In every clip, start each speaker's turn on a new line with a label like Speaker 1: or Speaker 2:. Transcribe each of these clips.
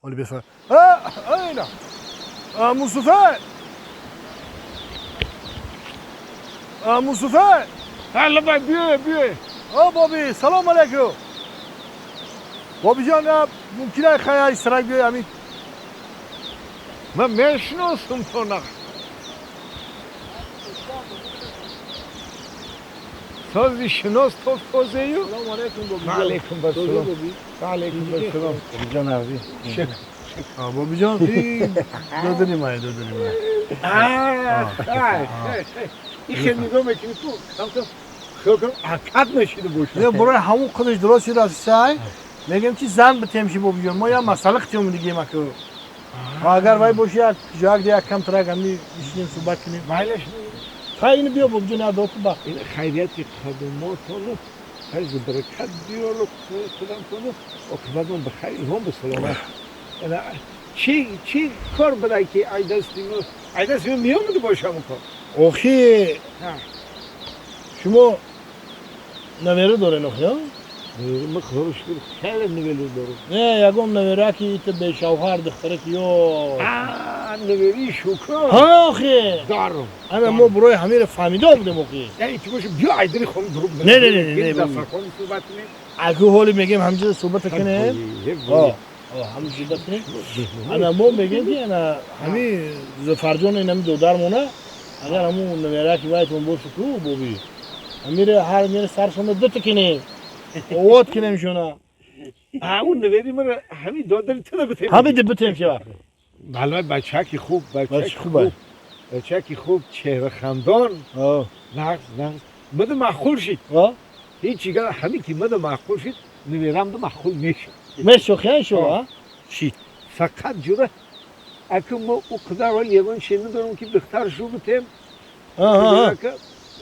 Speaker 1: ولی بفر اینا مصطفی مصطفی
Speaker 2: هلا باید بیای
Speaker 1: بابی سلام علیکم بابی جان ممکنه خیلی سرک بیای همین
Speaker 2: من میشناسم تو نه سازی شناس تو توزیو
Speaker 1: سلام علیکم بابی
Speaker 2: و علیکم السلام و علیکم السلام
Speaker 1: بابی جان عربی بابی جان دادنی مای
Speaker 2: این خیلی نگاه میکنی تو خیلی حرکت نشیده باشه
Speaker 1: نه برای همون خودش درست شده از سعی میگم که زن بتیمشی بابی جان ما یا مسئله ختیوم دیگه مکو اگر وای باشه جاگ دیگه کم ترا گمی بشینیم صحبت کنیم
Speaker 2: مایلش
Speaker 1: خیلی بیا بابی جان دو تا
Speaker 2: این خیریتی خدماتونو از برکت بیارو خدمتونو اکبرم بخیر هم به سلامت چی کار برای که ایدستیمو میامده باشم کار
Speaker 1: آخی شما نویره داره نخیا؟
Speaker 2: ما خواهش کنم خیلی نویره دارم
Speaker 1: نه یکم نویره که ایت به شوهر دختره که یا
Speaker 2: نویری شکر
Speaker 1: ها آخی
Speaker 2: دارم
Speaker 1: انا ما برای همه رو فهمیده بودیم آخی
Speaker 2: نه ایتی باشه بیا ایدری خونم دروب
Speaker 1: نه نه نه نه
Speaker 2: دفتر خونم صحبت کنیم
Speaker 1: اگه حالی میگیم همجور صحبت کنیم همجور صحبت کنیم انا ما میگیم که انا همه زفرجان این همه دودار مونه اگر همون نویره که باید اون باشه تو بابی میره هر میره سرشونه دو تا کنیم اوات کنیم شونه
Speaker 2: اون نویری من همین دادری تو بتیم
Speaker 1: همه دی بتیم که وقت
Speaker 2: بله بچه کی خوب بچه کی خوب چهره خندان نقص مده معقول شید هیچ چیگه همین که مده معقول شید نویرم ده معقول میشه
Speaker 1: خیلی شو
Speaker 2: شید فقط جوره اگه ما او قدر ولی یگان شنید دارم که بختر شو بتیم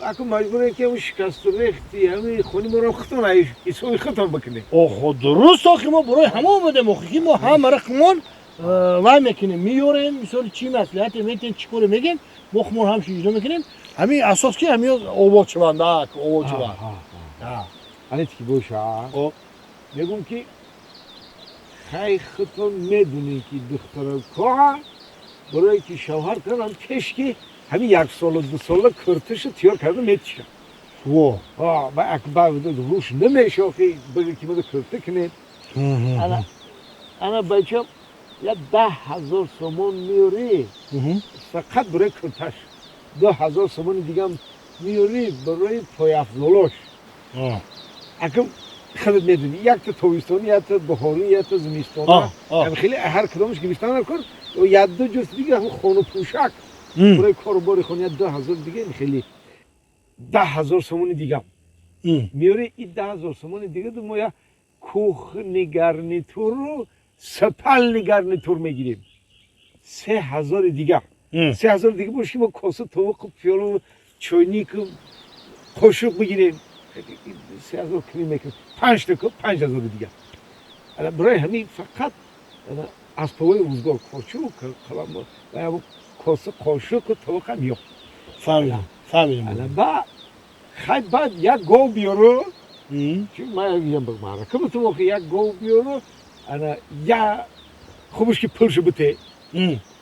Speaker 2: اگه مجبوره که اون شکست و ریختی همین خونی مرا خطان ایسوی خطان بکنه
Speaker 1: خود درست آخی ما برای همه آمدیم آخی ما همه رقمون وای میکنیم میوریم مثال چی مسئله میتین چیکار میگیم ما خمون هم شیجا میکنیم همین اساس که همین آواز چوانده آواز چوانده
Speaker 2: هنیت که باشه میگم که خیلی خطان میدونی که دختر که برای که شوهر کنم کشکی همین یک سال و دو ساله کرتش تیار کرده میتیشه و اکبر روش نمیشه آخی بگه که مده کرته کنه انا بچم یا 10,000 سومون میاری فقط برای کرتش 10,000 سومون دیگه هم میاری برای پای افزالش اگه خودت میدونی یک تا تویستانی یک تا بخاری یک تا زمستانی هم خیلی هر کدامش گرفتن نکن و یک دو جست دیگه هم خانه پوشک برای کاروبار خونه 10,000 دیگه خیلی 10,000 سومون دیگه میاره این 10,000 سومون دیگه دو ما یا کوخ نگرنیتور رو سپل نگرنیتور میگیریم 3,000 دیگه 3,000 دیگه باشیم و کاسه طبق پیالو چاینیک قاشق بگیریم 3,000 کمی میکنیم 5 تا 5,000 دیگه برای همین فقط از پای روزگار کارچو کلام و یا کاسه قاشق و طبق هم یا
Speaker 1: فهمیدم
Speaker 2: خیلی بعد یک گاو بیارو چون من میگم به معرکه بتون آخه یک گاو بیارو یا خوبش که پلشو بته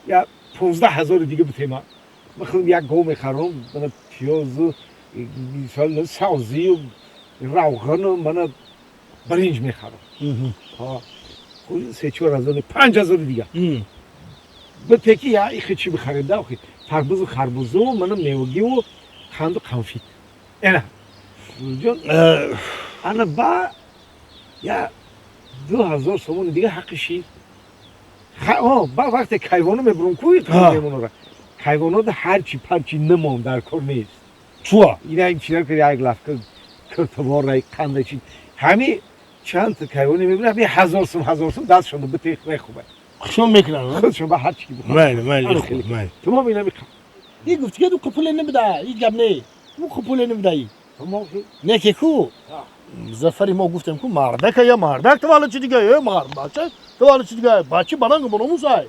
Speaker 2: یا 15,000 دیگه بته من خودم یک گاو میخرم من پیاز و سبزی و روغن و من برنج میخرم خود 3-4,000 5,000 دیگه بته که یا ایخی چی بخریده آخه تربوز و خربوزه و من میوگی و خند و قنفید اینا جون انا با یا 2,000 سومون دیگه حقشی با وقتی کیوانو میبرون کوی میمونو را کیوانو ده هرچی پرچی نمون در کار نیست اینا این چیزا که یک لفظ کرتوار رای قنده چی همین چند تا کیوانی میبرن همین 1,000 سوم دستشون رو بتیخ خوبه
Speaker 1: خودشون میکنن
Speaker 2: خودشون با هرچی بخواد
Speaker 1: مالی
Speaker 2: تو ما مینا میخوام
Speaker 1: این گفتی که دو قپوله نمیده این گب نه دو قپوله نمیده ای نه که کو زفری ما گفتم کو مردک یا مردک تو والا چی دیگه مرد بچه تو والا چی دیگه بچه بنانگ بناموس های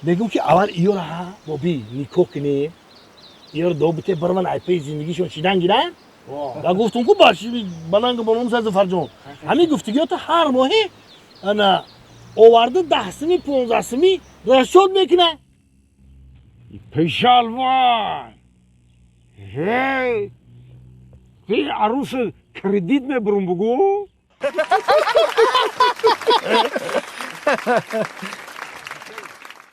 Speaker 1: میگم که اول ایور ها بابی نیکو کنی ایور دو بته برمن ایپی زندگیشون چیدن گیرن و گفتم که بچه بنانگ بناموس های زفر جون همین گفتگی تو هر ماهی انا آورده 10 15 رشد میکنه.
Speaker 2: پیشالوان هی توی عروس کردیت میبرم بگو